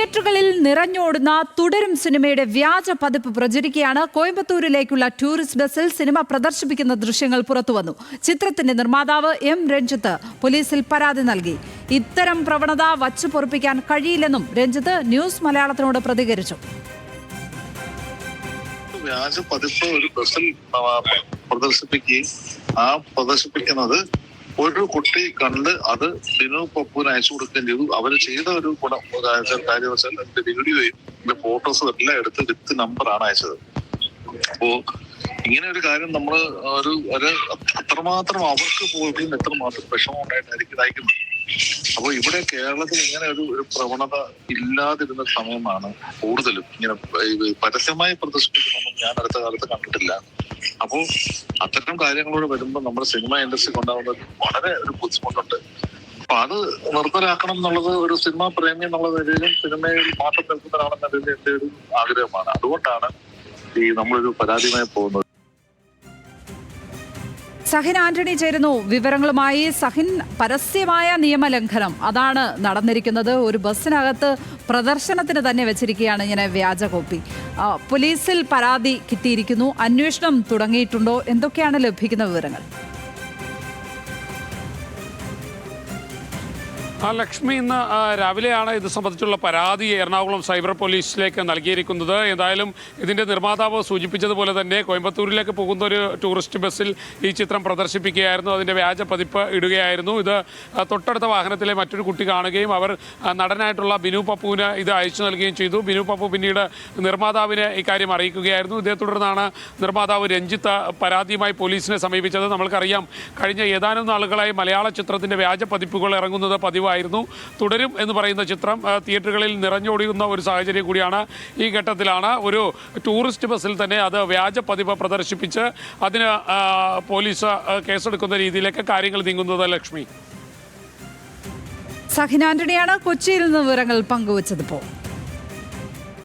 തിയേറ്ററുകളിൽ നിറഞ്ഞോടുന്ന തുടരും സിനിമയുടെ വ്യാജ പതിപ്പ് പ്രചരിക്കുകയാണ്. കോയമ്പത്തൂരിലേക്കുള്ള ടൂറിസ്റ്റ് ബസ്സിൽ സിനിമ പ്രദർശിപ്പിക്കുന്ന ദൃശ്യങ്ങൾ പുറത്തുവന്നു. ചിത്രത്തിന്റെ നിർമ്മാതാവ് എം രഞ്ജിത്ത് പോലീസിൽ പരാതി നൽകി. ഇത്തരം പ്രവണത വച്ചു പൊറുപ്പിക്കാൻ കഴിയില്ലെന്നും രഞ്ജിത്ത് ന്യൂസ് മലയാളത്തിനോട് പ്രതികരിച്ചു. വ്യാജ പതിപ്പ് ഒരു ബസ്സിൽ പ്രദർശിപ്പിക്കുകയും ആ പ്രദർശിപ്പിക്കുന്നത് ഒരു കുട്ടി കണ്ട് അത് ബിനു പപ്പുവിന് അയച്ചു കൊടുക്കുകയും ചെയ്തു. അവർ ചെയ്ത ഒരു കാര്യവശാൽ അതിന്റെ വീഡിയോയും അതിന്റെ ഫോട്ടോസും എല്ലാം എടുത്ത് വിത്ത് നമ്പറാണ് അയച്ചത്. അപ്പോ ഇങ്ങനെ ഒരു കാര്യം നമ്മൾ അത്രമാത്രം അവർക്ക് പോലും എത്രമാത്രം വിഷമം ഉണ്ടായിട്ടായിരിക്കും ഇതായിരിക്കുന്നത്. അപ്പൊ ഇവിടെ കേരളത്തിൽ ഇങ്ങനെ ഒരു പ്രവണത ഇല്ലാതിരുന്ന സമയമാണ് കൂടുതലും ഇങ്ങനെ പരസ്യമായി പ്രദർശിപ്പിക്കുന്നതൊന്നും ഞാൻ അടുത്ത കാലത്ത് കണ്ടിട്ടില്ല. അപ്പോ അത്തരം കാര്യങ്ങളോട് വരുമ്പോൾ നമ്മുടെ സിനിമ ഇൻഡസ്ട്രിക്ക് ഉണ്ടാകുന്ന വളരെ ഒരു ബുദ്ധിമുട്ടുണ്ട്. അപ്പൊ അത് നിർത്തലാക്കണം എന്നുള്ളത് ഒരു സിനിമാ പ്രേമി എന്നുള്ള നിലയിലും സിനിമയിൽ മാറ്റം നിൽക്കുന്നതാണെന്ന നിലയിൽ എന്റെ ഒരു ആഗ്രഹമാണ്. അതുകൊണ്ടാണ് നമ്മളൊരു പരാതിയുമായി പോകുന്നത്. സഹിൻ ആന്റണി ചേരുന്നു വിവരങ്ങളുമായി. സഹിൻ, പരസ്യമായ നിയമലംഘനം അതാണ് നടന്നിരിക്കുന്നത്. ഒരു ബസ്സിനകത്ത് പ്രദർശനത്തിന് തന്നെ വെച്ചിരിക്കുകയാണ് ഇങ്ങനെ വ്യാജ കോപ്പി. പോലീസിൽ പരാതി കിട്ടിയിരിക്കുന്നു. അന്വേഷണം തുടങ്ങിയിട്ടുണ്ടോ? എന്തൊക്കെയാണ് ലഭിക്കുന്ന വിവരങ്ങൾ? ലക്ഷ്മി, ഇന്ന് രാവിലെയാണ് ഇത് സംബന്ധിച്ചുള്ള പരാതി എറണാകുളം സൈബർ പോലീസിലേക്ക് നൽകിയിരിക്കുന്നത്. എന്തായാലും ഇതിൻ്റെ നിർമ്മാതാവ് സൂചിപ്പിച്ചതുപോലെ തന്നെ കോയമ്പത്തൂരിലേക്ക് പോകുന്ന ഒരു ടൂറിസ്റ്റ് ബസ്സിൽ ഈ ചിത്രം പ്രദർശിപ്പിക്കുകയായിരുന്നു. അതിൻ്റെ വ്യാജ പതിപ്പ് ഇടുകയായിരുന്നു. ഇത് തൊട്ടടുത്ത വാഹനത്തിലെ മറ്റൊരു കുട്ടി കാണുകയും അവർ നടനായിട്ടുള്ള ബിനു പപ്പുവിന് ഇത് അയച്ചു നൽകുകയും ചെയ്തു. ബിനു പപ്പു പിന്നീട് നിർമ്മാതാവിനെ ഇക്കാര്യം അറിയിക്കുകയായിരുന്നു. ഇതേ തുടർന്നാണ് നിർമ്മാതാവ് രഞ്ജിത്ത് പരാതിയുമായി പോലീസിനെ സമീപിച്ചത്. നമ്മൾക്കറിയാം, കഴിഞ്ഞ ഏതാനും നാളുകളായി മലയാള ചിത്രത്തിൻ്റെ വ്യാജ പതിപ്പുകൾ ഇറങ്ങുന്നത് പതിവായിരുന്നു. തുടരും എന്ന് പറയുന്ന ചിത്രം തിയേറ്ററുകളിൽ നിറഞ്ഞോടിയുന്ന ഒരു സാഹചര്യം കൂടിയാണ്. ഈ ഘട്ടത്തിലാണ് ഒരു ടൂറിസ്റ്റ് ബസ്സിൽ തന്നെ അത് വ്യാജ പതിപ്പ് പ്രദർശിപ്പിച്ച് അതിന് പോലീസ് കേസെടുക്കുന്ന രീതിയിലേക്ക് കാര്യങ്ങൾ നീങ്ങുന്നത്. ലക്ഷ്മി, സഹിൻ ആന്റണിയാണ് കൊച്ചിയിൽ നിന്ന് വിവരങ്ങൾ പങ്കുവച്ചത്.